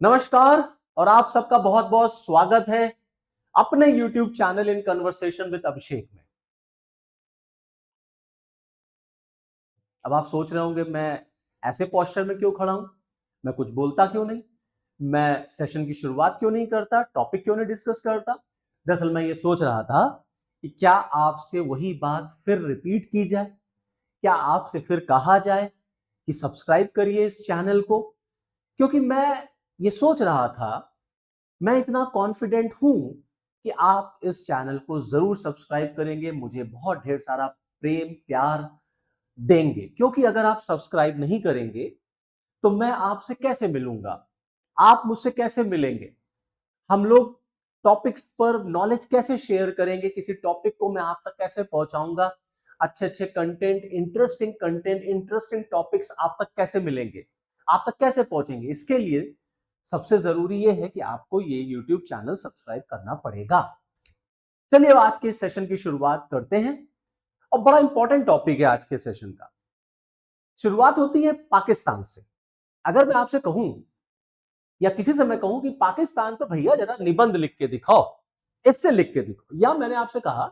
नमस्कार और आप सबका बहुत बहुत स्वागत है अपने YouTube channel in conversation with Abhishek में। अब आप सोच रहे होंगे मैं ऐसे पोस्चर में क्यों खड़ा हूं, मैं कुछ बोलता क्यों नहीं, मैं सेशन की शुरुआत क्यों नहीं करता, टॉपिक क्यों नहीं डिस्कस करता। दरअसल मैं ये सोच रहा था कि क्या आपसे वही बात फिर रिपीट की जाए, क्या आपसे फिर कहा जाए कि सब्सक्राइब करिए इस चैनल को, क्योंकि मैं ये सोच रहा था, मैं इतना कॉन्फिडेंट हूं कि आप इस चैनल को जरूर सब्सक्राइब करेंगे, मुझे बहुत ढेर सारा प्रेम प्यार देंगे। क्योंकि अगर आप सब्सक्राइब नहीं करेंगे तो मैं आपसे कैसे मिलूंगा, आप मुझसे कैसे मिलेंगे, हम लोग टॉपिक्स पर नॉलेज कैसे शेयर करेंगे, किसी टॉपिक को मैं आप तक कैसे पहुंचाऊंगा, अच्छे अच्छे कंटेंट इंटरेस्टिंग टॉपिक्स आप तक कैसे मिलेंगे, आप तक कैसे पहुंचेंगे। इसके लिए सबसे जरूरी यह है कि आपको ये YouTube चैनल सब्सक्राइब करना पड़ेगा। चलिए अब आज के सेशन की शुरुआत करते हैं और बड़ा इंपॉर्टेंट टॉपिक है आज के सेशन का। शुरुआत होती है पाकिस्तान से। अगर मैं आपसे कहूं या किसी से मैं कहूं कि पाकिस्तान पर भैया जरा निबंध लिख के दिखाओ, इससे लिख के दिखाओ, या मैंने आपसे कहा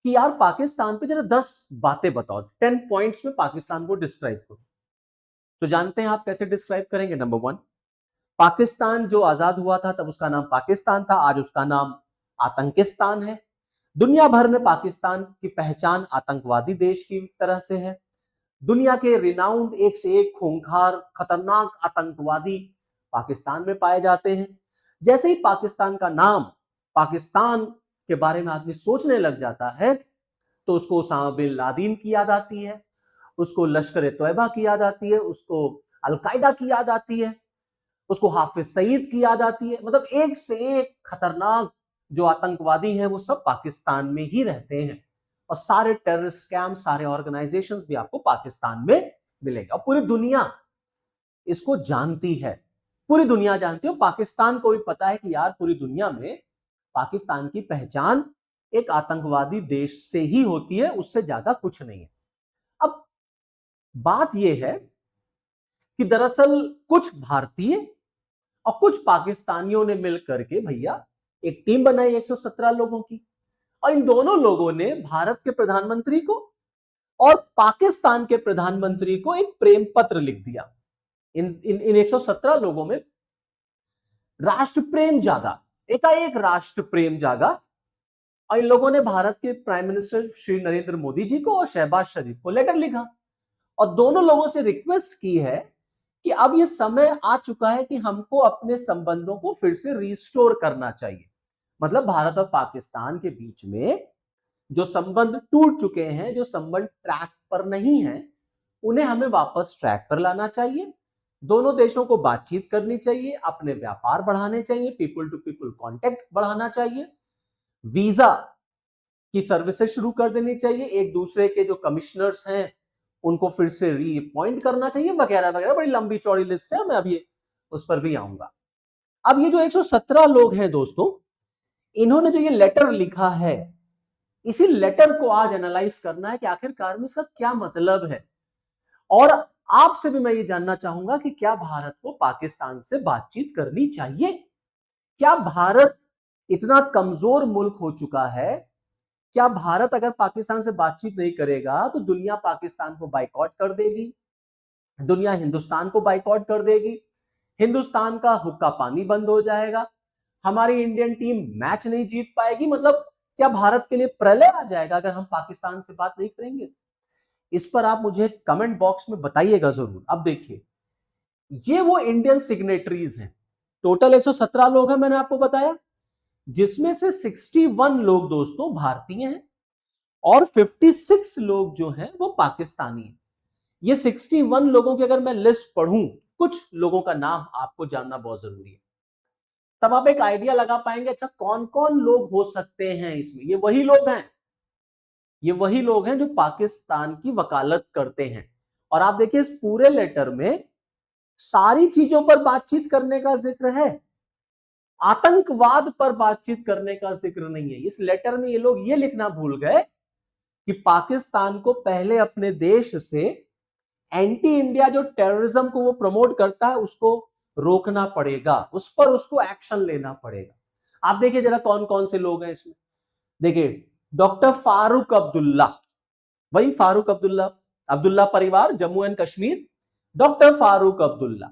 कि यार पाकिस्तान पे जरा 10 बातें बताओ, 10 पॉइंट्स में पाकिस्तान को डिस्क्राइब करो, तो जानते हैं आप कैसे डिस्क्राइब करेंगे। नंबर 1, पाकिस्तान जो आजाद हुआ था तब उसका नाम पाकिस्तान था, आज उसका नाम आतंकिस्तान है। दुनिया भर में पाकिस्तान की पहचान आतंकवादी देश की तरह से है। दुनिया के रिनाउंड एक से एक खूंखार खतरनाक आतंकवादी पाकिस्तान में पाए जाते हैं। जैसे ही पाकिस्तान का नाम, पाकिस्तान के बारे में आदमी सोचने लग जाता है तो उसको उसामा बिन लादेन की याद आती है, उसको लश्कर तोयबा की याद आती है, उसको अलकायदा की याद आती है, उसको हाफिज सईद की याद आती है। मतलब एक से एक खतरनाक जो आतंकवादी हैं वो सब पाकिस्तान में ही रहते हैं और सारे टेररिस्ट कैंप, सारे ऑर्गेनाइजेशंस भी आपको पाकिस्तान में मिलेंगे और पूरी दुनिया इसको जानती है। पूरी दुनिया जानती है, पाकिस्तान को भी पता है कि यार पूरी दुनिया में पाकिस्तान की पहचान एक आतंकवादी देश से ही होती है, उससे ज्यादा कुछ नहीं है। अब बात यह है कि दरअसल कुछ भारतीय और कुछ पाकिस्तानियों ने मिलकर के भैया एक टीम बनाई 117 लोगों की, और इन दोनों लोगों ने भारत के प्रधानमंत्री को और पाकिस्तान के प्रधानमंत्री को एक प्रेम पत्र लिख दिया। इन 117 लोगों में राष्ट्र प्रेम जागा, एकाएक राष्ट्र प्रेम जागा और इन लोगों ने भारत के प्राइम मिनिस्टर श्री नरेंद्र मोदी जी को और शहबाज शरीफ को लेटर लिखा और दोनों लोगों से रिक्वेस्ट की है कि अब ये समय आ चुका है कि हमको अपने संबंधों को फिर से रिस्टोर करना चाहिए। मतलब भारत और पाकिस्तान के बीच में जो संबंध टूट चुके हैं, जो संबंध ट्रैक पर नहीं है, उन्हें हमें वापस ट्रैक पर लाना चाहिए। दोनों देशों को बातचीत करनी चाहिए, अपने व्यापार बढ़ाने चाहिए, पीपल टू पीपल कांटेक्ट बढ़ाना चाहिए, वीजा की सर्विसेज शुरू कर देनी चाहिए, एक दूसरे के जो कमिश्नर्स हैं उनको फिर से रीअपॉइंट करना चाहिए, वगैरह वगैरह। बड़ी लंबी चौड़ी लिस्ट है, मैं अभी उस पर भी आऊंगा। अब ये जो 117 लोग हैं दोस्तों, इन्होंने जो ये लेटर लिखा है, इसी लेटर को आज एनालाइज करना है कि आखिरकार में इसका क्या मतलब है। और आपसे भी मैं ये जानना चाहूंगा कि क्या भारत को पाकिस्तान से बातचीत करनी चाहिए। क्या भारत इतना कमजोर मुल्क हो चुका है, क्या भारत अगर पाकिस्तान से बातचीत नहीं करेगा तो दुनिया पाकिस्तान को बाइकआउट कर देगी, दुनिया हिंदुस्तान को बाइकआउट कर देगी, हिंदुस्तान का हुक्का पानी बंद हो जाएगा, हमारी इंडियन टीम मैच नहीं जीत पाएगी। मतलब क्या भारत के लिए प्रलय आ जाएगा अगर हम पाकिस्तान से बात नहीं करेंगे। इस पर आप मुझे कमेंट बॉक्स में बताइएगा जरूर। अब देखिए, ये वो इंडियन सिग्नेटरीज हैं, टोटल 117 लोग हैं मैंने आपको बताया, जिसमें से 61 लोग दोस्तों भारतीय हैं और 56 लोग जो हैं वो पाकिस्तानी हैं। ये 61 लोगों की अगर मैं लिस्ट पढ़ूं, कुछ लोगों का नाम आपको जानना बहुत जरूरी है, तब आप एक आइडिया लगा पाएंगे अच्छा कौन कौन लोग हो सकते हैं इसमें। ये वही लोग हैं, ये वही लोग हैं जो पाकिस्तान की वकालत करते हैं। और आप देखिए इस पूरे लेटर में सारी चीजों पर बातचीत करने का जिक्र है, आतंकवाद पर बातचीत करने का जिक्र नहीं है। इस लेटर में ये लोग ये लिखना भूल गए कि पाकिस्तान को पहले अपने देश से एंटी इंडिया जो टेररिज्म को वो प्रमोट करता है उसको रोकना पड़ेगा, उस पर उसको एक्शन लेना पड़ेगा। आप देखिए जरा कौन कौन से लोग हैं इसमें। देखिए डॉक्टर फारूक अब्दुल्ला, वही फारूक अब्दुल्ला, अब्दुल्ला परिवार जम्मू एंड कश्मीर, डॉक्टर फारूक अब्दुल्ला,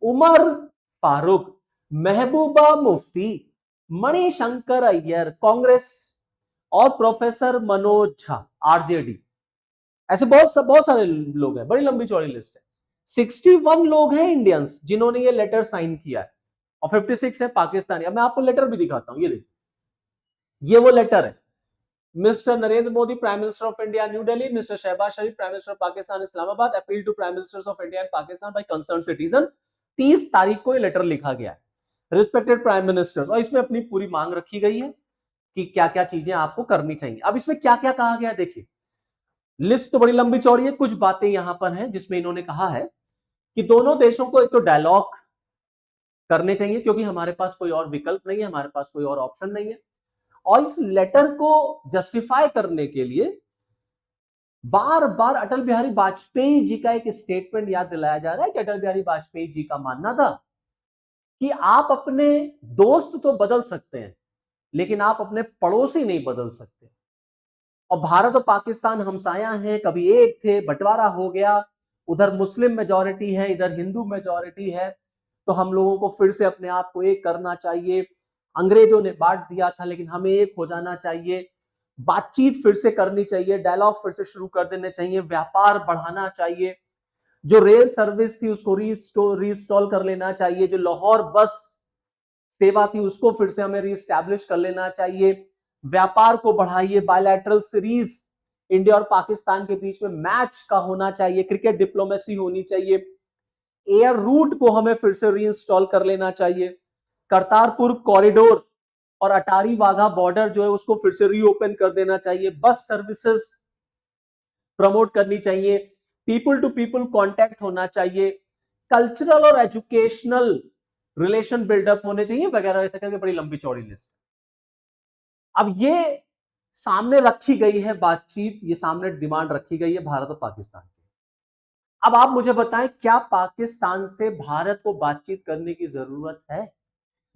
उमर फारूक, महबूबा मुफ्ती, मणिशंकर अय्यर कांग्रेस, और प्रोफेसर मनोज झा आरजेडी। ऐसे बहुत सारे लोग हैं, बड़ी लंबी चौड़ी लिस्ट है। 61 लोग हैं इंडियंस जिन्होंने ये लेटर साइन किया है, और 56 है पाकिस्तानी। अब मैं आपको लेटर भी दिखाता हूं, ये देखिए, ये वो लेटर है। Mister Narendra Modi prime minister of India new Delhi, mister Shahbaz Sharif prime minister of Pakistan Islamabad, appeal to prime ministers of India and Pakistan by concern citizen. 30 तारीख को ये लेटर लिखा गया है, रिस्पेक्टेड प्राइम मिनिस्टर, और इसमें अपनी पूरी मांग रखी गई है कि क्या क्या चीजें आपको करनी चाहिए। अब इसमें क्या क्या कहा गया देखिए, लिस्ट तो बड़ी लंबी चौड़ी है, कुछ बातें यहां पर हैं जिसमें इन्होंने कहा है कि दोनों देशों को एक तो डायलॉग करने चाहिए, क्योंकि हमारे पास कोई और विकल्प नहीं है, हमारे पास कोई और ऑप्शन नहीं है। और इस लेटर को जस्टिफाई करने के लिए बार बार अटल बिहारी वाजपेयी जी का एक स्टेटमेंट याद दिलाया जा रहा है कि अटल बिहारी वाजपेयी जी का मानना था कि आप अपने दोस्त तो बदल सकते हैं, लेकिन आप अपने पड़ोसी नहीं बदल सकते। और भारत और पाकिस्तान हमसाया हैं, कभी एक थे, बंटवारा हो गया, उधर मुस्लिम मेजॉरिटी है, इधर हिंदू मेजॉरिटी है, तो हम लोगों को फिर से अपने आप को एक करना चाहिए। अंग्रेजों ने बांट दिया था, लेकिन हमें एक हो जाना चाहिए, बातचीत फिर से करनी चाहिए, डायलॉग फिर से शुरू कर देने चाहिए, व्यापार बढ़ाना चाहिए, जो रेल सर्विस थी उसको रीस्टॉल कर लेना चाहिए, जो लाहौर बस सेवा थी उसको फिर से हमें रीस्टैब्लिश कर लेना चाहिए, व्यापार को बढ़ाइए, बायलैटरल सीरीज इंडिया और पाकिस्तान के बीच में मैच का होना चाहिए, क्रिकेट डिप्लोमेसी होनी चाहिए, एयर रूट को हमें फिर से रीइंस्टॉल कर लेना चाहिए, करतारपुर कॉरिडोर और अटारी वाघा बॉर्डर जो है उसको फिर से रीओपन कर देना चाहिए, बस सर्विसेज प्रमोट करनी चाहिए, पीपल टू पीपल कांटेक्ट होना चाहिए, कल्चरल और एजुकेशनल रिलेशन बिल्डअप होने चाहिए, वगैरह ऐसा करके बड़ी लंबी चौड़ी लिस्ट। अब ये सामने रखी गई है बातचीत, ये सामने डिमांड रखी गई है भारत और पाकिस्तान की। अब आप मुझे बताएं, क्या पाकिस्तान से भारत को बातचीत करने की जरूरत है?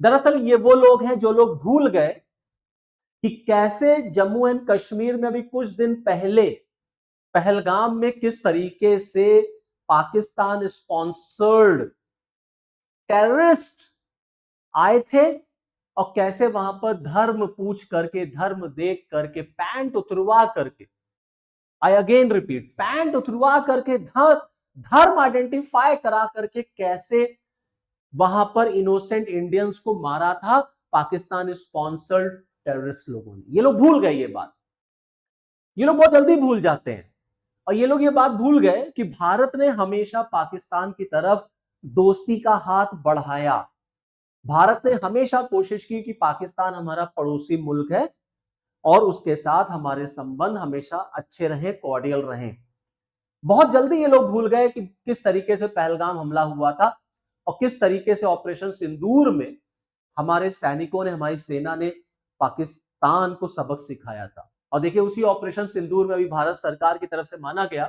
दरअसल ये वो लोग हैं जो लोग भूल गए कि कैसे जम्मू एंड कश्मीर में अभी कुछ दिन पहले पहलगाम में किस तरीके से पाकिस्तान स्पॉन्सर्ड टेररिस्ट आए थे, और कैसे वहां पर धर्म पूछ करके, धर्म देख करके, पैंट उतरवा करके, आई अगेन रिपीट, पैंट उतरवा करके, धर्म आइडेंटिफाई करा करके कैसे वहां पर इनोसेंट इंडियंस को मारा था पाकिस्तान स्पॉन्सर्ड टेररिस्ट लोगों ने। ये लोग भूल गए ये बात, ये लोग बहुत जल्दी भूल जाते हैं। और ये लोग ये बात भूल गए कि भारत ने हमेशा पाकिस्तान की तरफ दोस्ती का हाथ बढ़ाया, भारत ने हमेशा कोशिश की कि पाकिस्तान हमारा पड़ोसी मुल्क है और उसके साथ हमारे संबंध हमेशा अच्छे रहे, कॉर्डियल रहे। बहुत जल्दी ये लोग भूल गए कि किस तरीके से पहलगाम हमला हुआ था और किस तरीके से ऑपरेशन सिंदूर में हमारे सैनिकों ने, हमारी सेना ने पाकिस्तान को सबक सिखाया था। और देखिए उसी ऑपरेशन सिंदूर में अभी भारत सरकार की तरफ से माना गया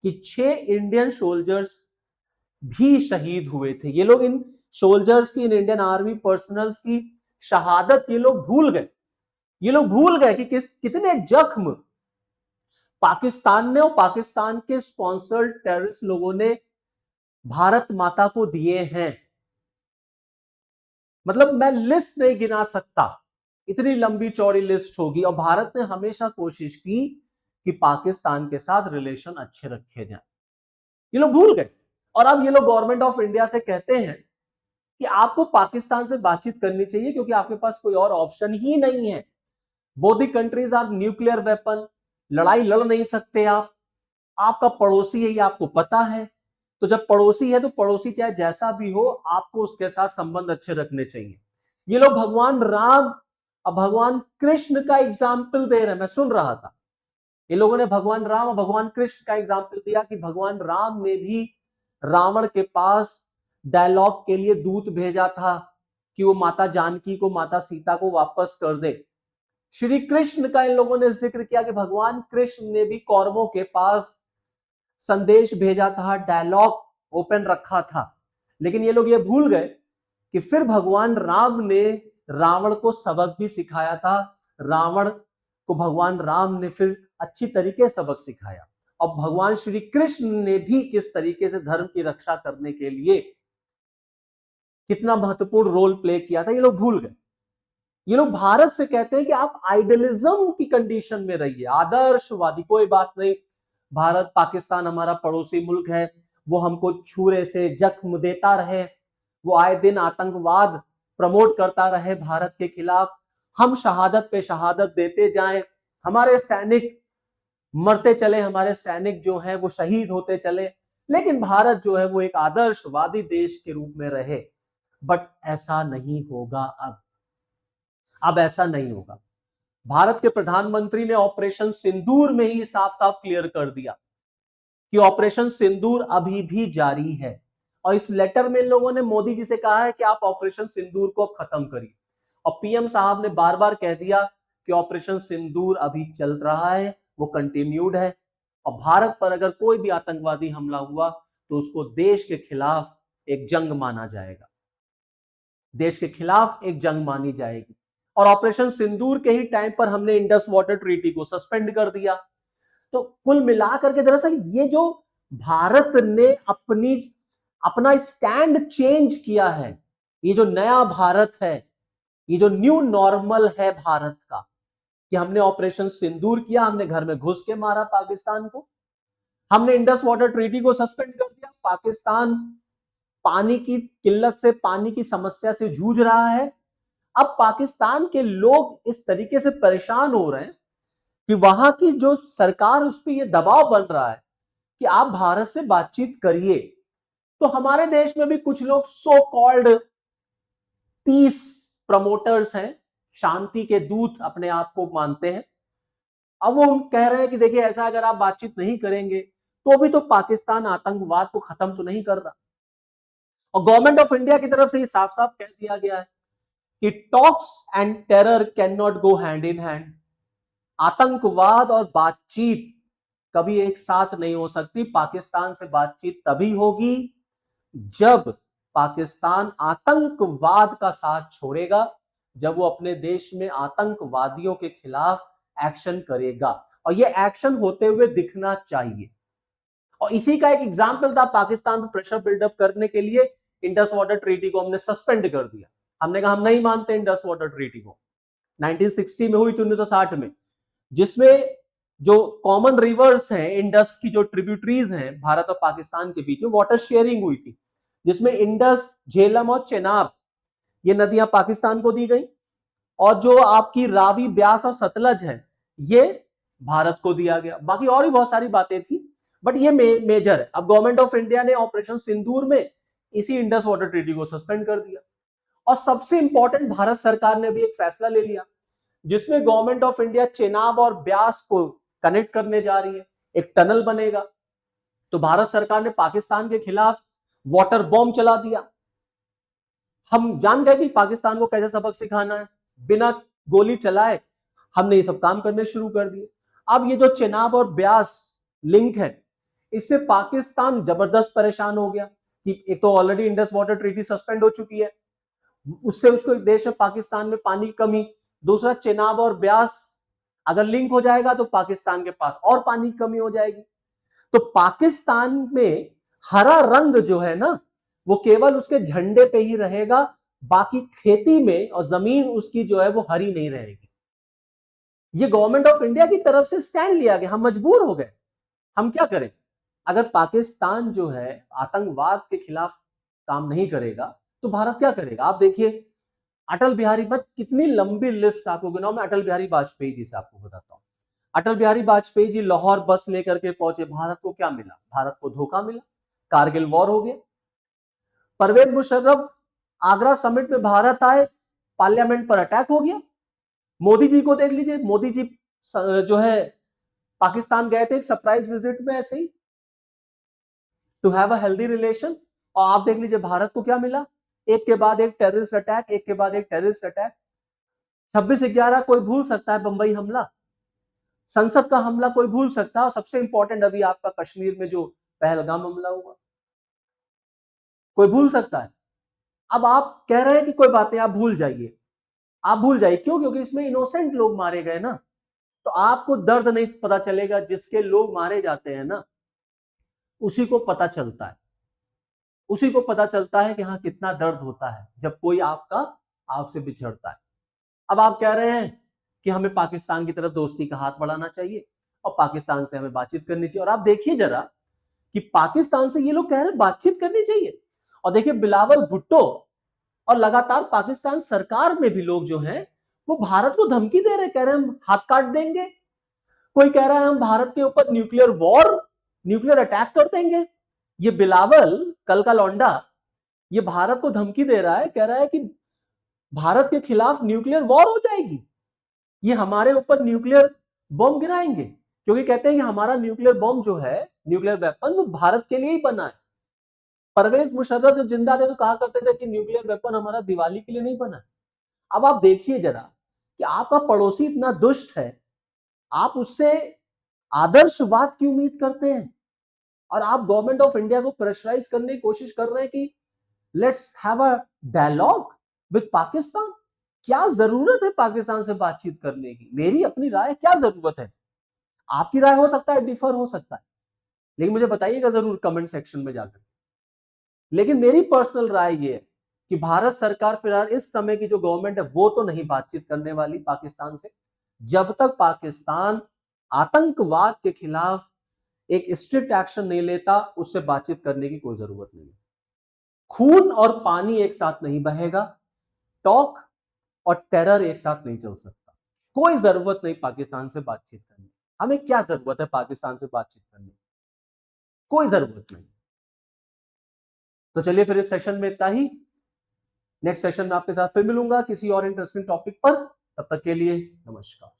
कि 6 इंडियन सोल्जर्स भी शहीद हुए थे। ये लोग इन सोल्जर्स की, इन इंडियन आर्मी पर्सनल्स की शहादत ये लोग भूल गए। ये लोग भूल गए कि कितने जख्म पाकिस्तान ने और पाकिस्तान के स्पॉन्सर्ड टेररिस्ट लोगों ने भारत माता को दिए हैं। मतलब मैं लिस्ट नहीं गिना सकता, इतनी लंबी चौड़ी लिस्ट होगी। और भारत ने हमेशा कोशिश की कि पाकिस्तान के साथ रिलेशन अच्छे रखे जाएं। ये लोग भूल गए, और अब ये लोग गवर्नमेंट ऑफ इंडिया से कहते हैं कि आपको पाकिस्तान से बातचीत करनी चाहिए क्योंकि आपके पास कोई और ऑप्शन ही नहीं है। Both the countries are nuclear weapon, लड़ाई लड़ नहीं सकते आप, आपका पड़ोसी है ये आपको पता है, तो जब पड़ोसी है तो पड़ोसी चाहे जैसा भी हो आपको उसके साथ संबंध अच्छे रखने चाहिए। ये लोग भगवान राम और भगवान कृष्ण का एग्जाम्पल दे रहे हैं। मैं सुन रहा था, ये लोगों ने भगवान राम और भगवान कृष्ण का एग्जाम्पल दिया कि भगवान राम ने भी रावण के पास डायलॉग के लिए दूत भेजा था कि वो माता जानकी को, माता सीता को वापस कर दे। श्री कृष्ण का इन लोगों ने जिक्र किया कि भगवान कृष्ण ने भी कौरवों के पास संदेश भेजा था, डायलॉग ओपन रखा था। लेकिन ये लोग ये भूल गए कि फिर भगवान राम ने रावण को सबक भी सिखाया था। रावण को भगवान राम ने फिर अच्छी तरीके से सबक सिखाया, और भगवान श्री कृष्ण ने भी किस तरीके से धर्म की रक्षा करने के लिए कितना महत्वपूर्ण रोल प्ले किया था, ये लोग भूल गए। ये लोग भारत से कहते हैं कि आप आइडियलिज्म की कंडीशन में रहिए, आदर्शवादी, कोई बात नहीं, भारत पाकिस्तान हमारा पड़ोसी मुल्क है, वो हमको छुरे से जख्म देता रहे, वो आए दिन आतंकवाद प्रमोट करता रहे भारत के खिलाफ, हम शहादत पे शहादत देते जाएं, हमारे सैनिक मरते चले, हमारे सैनिक जो है वो शहीद होते चले, लेकिन भारत जो है वो एक आदर्शवादी देश के रूप में रहे। बट ऐसा नहीं होगा। अब ऐसा नहीं होगा। भारत के प्रधानमंत्री ने ऑपरेशन सिंदूर में ही साफ साफ क्लियर कर दिया कि ऑपरेशन सिंदूर अभी भी जारी है, और इस लेटर में इन लोगों ने मोदी जी से कहा है कि आप ऑपरेशन सिंदूर को खत्म करिए, और पीएम साहब ने बार बार कह दिया कि ऑपरेशन सिंदूर अभी चल रहा है, वो कंटिन्यूड है, और भारत पर अगर कोई भी आतंकवादी हमला हुआ तो उसको देश के खिलाफ एक जंग माना जाएगा, देश के खिलाफ एक जंग मानी जाएगी। और ऑपरेशन सिंदूर के ही टाइम पर हमने इंडस वाटर ट्रीटी को सस्पेंड कर दिया। तो कुल मिलाकर के दरअसल ये जो भारत ने अपना स्टैंड चेंज किया है, ये जो नया भारत है, ये जो न्यू नॉर्मल है भारत का, कि हमने ऑपरेशन सिंदूर किया, हमने घर में घुस के मारा पाकिस्तान को, हमने इंडस वाटर ट्रीटी को सस्पेंड कर दिया, पाकिस्तान पानी की किल्लत से, पानी की समस्या से जूझ रहा है। अब पाकिस्तान के लोग इस तरीके से परेशान हो रहे हैं कि वहां की जो सरकार, उस पर यह दबाव बन रहा है कि आप भारत से बातचीत करिए। तो हमारे देश में भी कुछ लोग सो कॉल्ड पीस प्रमोटर्स हैं, शांति के दूत अपने आप को मानते हैं। अब वो कह रहे हैं कि देखिए, ऐसा अगर आप बातचीत नहीं करेंगे तो भी तो पाकिस्तान आतंकवाद को खत्म तो नहीं कर रहा। और गवर्नमेंट ऑफ इंडिया की तरफ से ये साफ साफ कह दिया गया है कि talks and terror can not go hand in hand. आतंकवाद और बातचीत कभी एक साथ नहीं हो सकती। पाकिस्तान से बातचीत तभी होगी जब पाकिस्तान आतंकवाद का साथ छोड़ेगा, जब वो अपने देश में आतंकवादियों के खिलाफ एक्शन करेगा, और ये एक्शन होते हुए दिखना चाहिए। और इसी का एक एग्जाम्पल था, पाकिस्तान पर प्रेशर बिल्डअप करने के लिए इंडस वाटर ट्रीटी को हमने सस्पेंड कर दिया। हमने कहा हम नहीं मानते इंडस वाटर ट्रीटी को। 1960 में हुई थी, 1960 में, जिसमें जो कॉमन रिवर्स हैं, इंडस की जो ट्रिब्यूटरीज हैं भारत और पाकिस्तान के बीच में, वाटर शेयरिंग हुई थी, जिसमें इंडस, झेलम और चेनाब, ये नदियां पाकिस्तान को दी गई, और जो आपकी रावी, ब्यास और सतलज है, ये भारत को दिया गया। बाकी और भी बहुत सारी बातें थी, बट ये मेजर है। अब गवर्नमेंट ऑफ इंडिया ने ऑपरेशन सिंदूर में इसी इंडस वाटर ट्रीटी को सस्पेंड कर दिया। और सबसे इंपॉर्टेंट, भारत सरकार ने भी एक फैसला ले लिया जिसमें गवर्नमेंट ऑफ इंडिया चेनाब और ब्यास को कनेक्ट करने जा रही है, एक टनल बनेगा। तो भारत सरकार ने पाकिस्तान के खिलाफ वाटर बॉम्ब चला दिया। हम जान गए कि पाकिस्तान को कैसे सबक सिखाना है, बिना गोली चलाए हमने ये सब काम करने शुरू कर दिए। अब ये जो चेनाब और ब्यास लिंक है, इससे पाकिस्तान जबरदस्त परेशान हो गया कि एक तो already Indus water treaty suspend हो चुकी है, उससे उसको देश में, पाकिस्तान में पानी की कमी, दूसरा चेनाब और ब्यास अगर लिंक हो जाएगा तो पाकिस्तान के पास और पानी की कमी हो जाएगी। तो पाकिस्तान में हरा रंग जो है ना, वो केवल उसके झंडे पे ही रहेगा, बाकी खेती में और जमीन उसकी जो है वो हरी नहीं रहेगी। ये गवर्नमेंट ऑफ इंडिया की तरफ से स्टैंड लिया गया, हम मजबूर हो गए। हम क्या करें? अगर पाकिस्तान जो है आतंकवाद के खिलाफ काम नहीं करेगा तो भारत क्या करेगा? आप देखिए, अटल बिहारी, बस कितनी लंबी लिस्ट आपको गिनाऊं मैं। अटल बिहारी वाजपेयी जी से आपको बताता हूं। अटल बिहारी वाजपेयी जी लाहौर बस लेकर के पहुंचे, भारत को क्या मिला? भारत को धोखा मिला, कारगिल वॉर हो गया। परवेज मुशर्रफ आगरा समिट में भारत आए, पार्लियामेंट पर अटैक हो गया। मोदी जी को देख लीजिए, मोदी जी जो है पाकिस्तान गए थे एक सरप्राइज विजिट में, ऐसे ही to have a healthy relation, और आप देख लीजिए भारत को क्या मिला? एक के बाद एक टेररिस्ट अटैक, एक के बाद एक टेररिस्ट अटैक। 26/11 कोई भूल सकता है, बंबई हमला, संसद का हमला कोई भूल सकता है, और सबसे इंपॉर्टेंट अभी आपका कश्मीर में जो पहलगाम हमला हुआ। कोई भूल सकता है? अब आप कह रहे हैं कि कोई बात नहीं, आप भूल जाइए, आप भूल जाइए। क्यों? क्योंकि इसमें इनोसेंट लोग मारे गए ना, तो आपको दर्द नहीं पता चलेगा। जिसके लोग मारे जाते हैं ना, उसी को पता चलता है, उसी को पता चलता है कि हाँ कितना दर्द होता है जब कोई आपसे बिछड़ता है। अब आप कह रहे हैं कि हमें पाकिस्तान की तरफ दोस्ती का हाथ बढ़ाना चाहिए और पाकिस्तान से हमें बातचीत करनी चाहिए। और आप देखिए जरा कि पाकिस्तान से ये लोग कह रहे हैं बातचीत करनी चाहिए, और देखिए बिलावल भुट्टो और लगातार पाकिस्तान सरकार में भी लोग जो हैं वो भारत को धमकी दे रहे हैं, कह रहे हैं हम हाथ काट देंगे। कोई कह रहा है हम भारत के ऊपर न्यूक्लियर अटैक कर देंगे। ये बिलावल कल का लौंडा ये भारत को धमकी दे रहा है, कह रहा है कि भारत के खिलाफ न्यूक्लियर वॉर हो जाएगी, ये हमारे ऊपर न्यूक्लियर बॉम्ब गिराएंगे, क्योंकि कहते हैं कि हमारा न्यूक्लियर बॉम्ब जो है, न्यूक्लियर वेपन, वो भारत के लिए ही बना है। परवेज मुशर्रफ जब जिंदा थे तो कहा करते थे कि न्यूक्लियर वेपन हमारा दिवाली के लिए नहीं बना है। अब आप देखिए जरा कि आपका पड़ोसी इतना दुष्ट है, आप उससे आदर्शवाद की उम्मीद करते हैं, और आप गवर्नमेंट ऑफ इंडिया को प्रेशराइज करने की कोशिश कर रहे हैं कि let's have a dialogue with Pakistan. क्या जरूरत है पाकिस्तान से बातचीत करने की? मेरी अपनी राय, क्या जरूरत है? आपकी राय हो सकता है डिफर हो सकता है, लेकिन मुझे बताइएगा जरूर कमेंट सेक्शन में जाकर। लेकिन मेरी पर्सनल राय ये है कि भारत सरकार फिलहाल इस समय की जो गवर्नमेंट है वो तो नहीं बातचीत करने वाली पाकिस्तान से, जब तक पाकिस्तान आतंकवाद के खिलाफ एक स्ट्रिक्ट एक्शन नहीं लेता, उससे बातचीत करने की कोई जरूरत नहीं है। खून और पानी एक साथ नहीं बहेगा, टॉक और टेरर एक साथ नहीं चल सकता। कोई जरूरत नहीं पाकिस्तान से बातचीत करने। हमें क्या जरूरत है पाकिस्तान से बातचीत करने? कोई जरूरत नहीं। तो चलिए फिर इस सेशन में इतना ही। नेक्स्ट सेशन में आपके साथ फिर मिलूंगा किसी और इंटरेस्टिंग टॉपिक पर। तब तक के लिए नमस्कार।